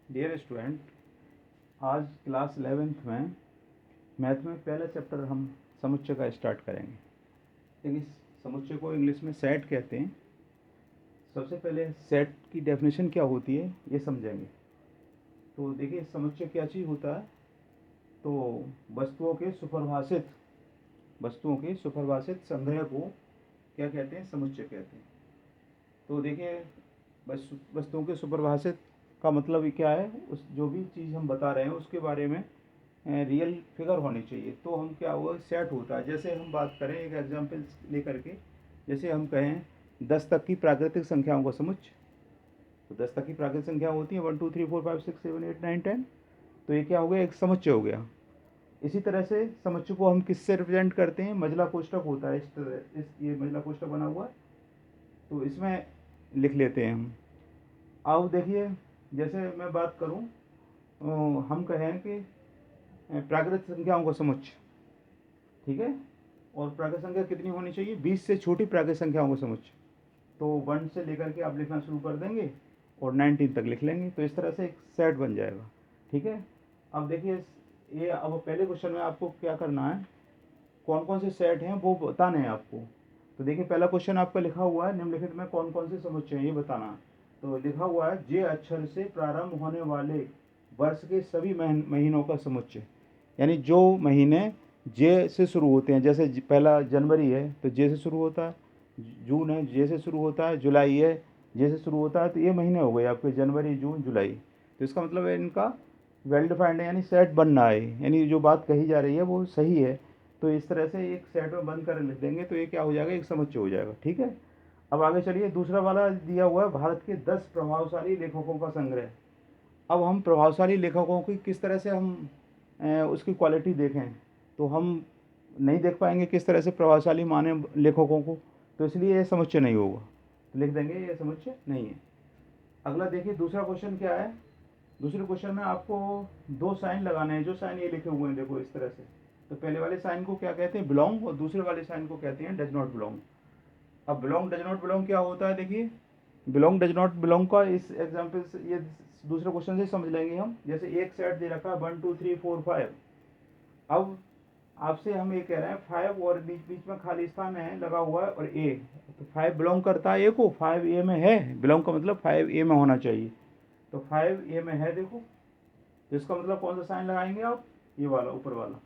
Dear student, आज class 11th में math में पहला चैप्टर हम समुच्चय का स्टार्ट करेंगे। देखिए, समुच्चय को इंग्लिश में सेट कहते हैं। सबसे पहले सेट की डेफिनेशन क्या होती है ये समझेंगे। तो देखिए, समुच्चय क्या चीज़ होता है, तो वस्तुओं के सुपरिभाषित संग्रह को क्या कहते हैं, समुच्चय कहते हैं। तो देखिए, वस्तुओं के सुपरिभाषित का मतलब क्या है, उस जो भी चीज़ हम बता रहे हैं उसके बारे में रियल फिगर होनी चाहिए, तो हम क्या हुआ सेट होता है। जैसे हम बात करें एक एग्जांपल लेकर के, जैसे हम कहें 10 तक की प्राकृतिक संख्याओं का समुच्चय। तो 10 तक की प्राकृतिक संख्या होती है 1 2 3 4 5 6 7 8 9 10। तो ये क्या हो गया, एक समुच्चय हो गया। इसी तरह से समुच्चय को हम किससे रिप्रेजेंट करते हैं, मंझला कोष्ठक होता है। ये मंझला कोष्ठक बना हुआ है, तो इसमें लिख लेते हैं हम। अब देखिए, जैसे मैं बात करूं, हम कहें कि प्राकृतिक संख्याओं का समुच्चय, ठीक है। और प्राकृतिक संख्या कितनी होनी चाहिए, 20 से छोटी प्राकृतिक संख्याओं का समुच्चय। तो 1 से लेकर के आप लिखना शुरू कर देंगे और 19 तक लिख लेंगे, तो इस तरह से एक सेट बन जाएगा, ठीक है। अब देखिए, ये अब पहले क्वेश्चन में आपको क्या करना है, कौन कौन से सेट हैं वो बताने हैं आपको। तो देखिए, पहला क्वेश्चन आपका लिखा हुआ है निम्नलिखित में कौन कौन से समुच्चय हैं ये बताना है। तो लिखा हुआ है जे अक्षर से प्रारंभ होने वाले वर्ष के सभी महीनों का समुच्चय। यानी जो महीने जे से शुरू होते हैं, जैसे पहला जनवरी है तो जे से शुरू होता है, जून है जे से शुरू होता है, जुलाई है जे से शुरू होता है। तो ये महीने हो गए आपके जनवरी जून जुलाई। तो इसका मतलब है इनका वेल डिफाइंड है, यानी सेट बनना है, यानी जो बात कही जा रही है वो सही है। तो इस तरह से एक सेट में बंद कर लिख देंगे तो ये क्या हो जाएगा, एक समुच्चय हो जाएगा, ठीक है। अब आगे चलिए, दूसरा वाला दिया हुआ है भारत के 10 प्रभावशाली लेखकों का संग्रह। अब हम प्रभावशाली लेखकों की किस तरह से हम उसकी क्वालिटी देखें, तो हम नहीं देख पाएंगे किस तरह से प्रभावशाली माने लेखकों को, तो इसलिए ये समुच्चय नहीं होगा। तो लिख देंगे ये समुच्चय नहीं है। अगला देखिए, दूसरा क्वेश्चन क्या है। दूसरे क्वेश्चन में आपको 2 साइन लगाने हैं, जो साइन ये लिखे हुए हैं देखो इस तरह से। तो पहले वाले साइन को क्या कहते हैं, बिलोंग, और दूसरे वाले साइन को कहते हैं डज नॉट बिलोंग। अब बिलोंग डज नॉट बिलोंग क्या होता है, देखिए बिलोंग डज नॉट बिलोंग का इस एग्जाम्पल से, ये दूसरे क्वेश्चन से समझ लेंगे हम। जैसे एक सेट दे रखा है 1 2 3 4 5। अब आपसे हम ये कह रहे हैं 5 और बीच बीच में खाली स्थान है लगा हुआ है और ए, तो 5 बिलोंग करता है ए को, 5 ए में है। बिलोंग का मतलब 5 ए में होना चाहिए, तो 5 ए में है देखो। तो इसका मतलब कौन सा साइन लगाएंगे आप, ये वाला ऊपर वाला।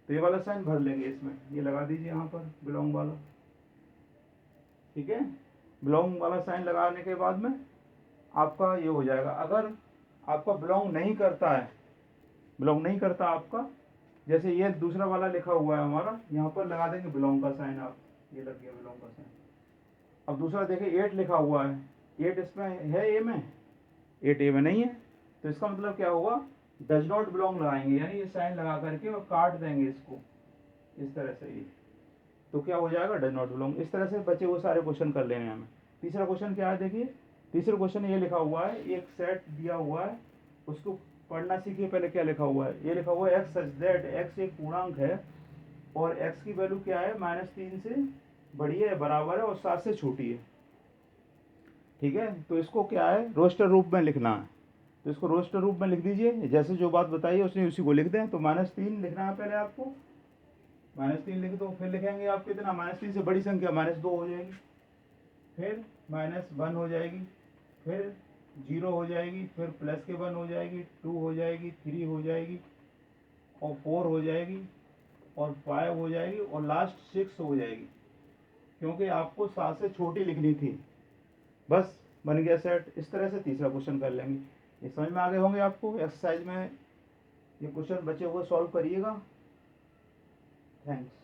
तो ये वाला साइन भर लेंगे इसमें, ये लगा दीजिए यहाँ पर बिलोंग वाला, ठीक है। बिलोंग वाला साइन लगाने के बाद में आपका ये हो जाएगा। अगर आपका बिलोंग नहीं करता है, बिलोंग नहीं करता आपका, जैसे ये दूसरा वाला लिखा हुआ है हमारा, यहाँ पर लगा देंगे बिलोंग का साइन आप, ये लग गया बिलोंग का साइन। अब दूसरा देखिए 8 लिखा हुआ है, 8 इसमें है ए में, 8 ए में नहीं है। तो इसका मतलब क्या होगा, डज नॉट बिलोंग लगाएंगे, यानी ये साइन लगा करके और काट देंगे इसको इस तरह से ये। तो क्या हो जाएगा, डज नॉट बिलोंग। इस तरह से बचे वो सारे क्वेश्चन कर लेने हैं हमें। तीसरा क्वेश्चन क्या है, देखिए तीसरा क्वेश्चन ये लिखा हुआ है, एक सेट दिया हुआ है, उसको पढ़ना सीखिए। पहले क्या लिखा हुआ है, ये लिखा हुआ है एक्स सच दैट, एक्स एक पूर्णांक है और एक्स की वैल्यू क्या है, -3 से बड़ी है, बराबर है और 7 से छोटी है, ठीक है। तो इसको क्या है, रोस्टर रूप में लिखना है। तो इसको रोस्टर रूप में लिख दीजिए, जैसे जो बात बताई है उसने उसी को लिख दें। तो -3 लिखना है पहले आपको, -3 लिख दो। फिर लिखेंगे आप कितना, -3 से बड़ी संख्या -2 हो जाएगी, फिर -1 हो जाएगी, फिर 0 हो जाएगी, फिर प्लस के 1 हो जाएगी, 2 हो जाएगी, 3 हो जाएगी और 4 हो जाएगी और 5 हो जाएगी और लास्ट 6 हो जाएगी, क्योंकि आपको 7 से छोटी लिखनी थी। बस बन गया सेट। इस तरह से तीसरा क्वेश्चन कर लेंगे। ये समझ में आ गए होंगे आपको। एक्सरसाइज में ये क्वेश्चन बचे हुए सॉल्व करिएगा। थैंक्स।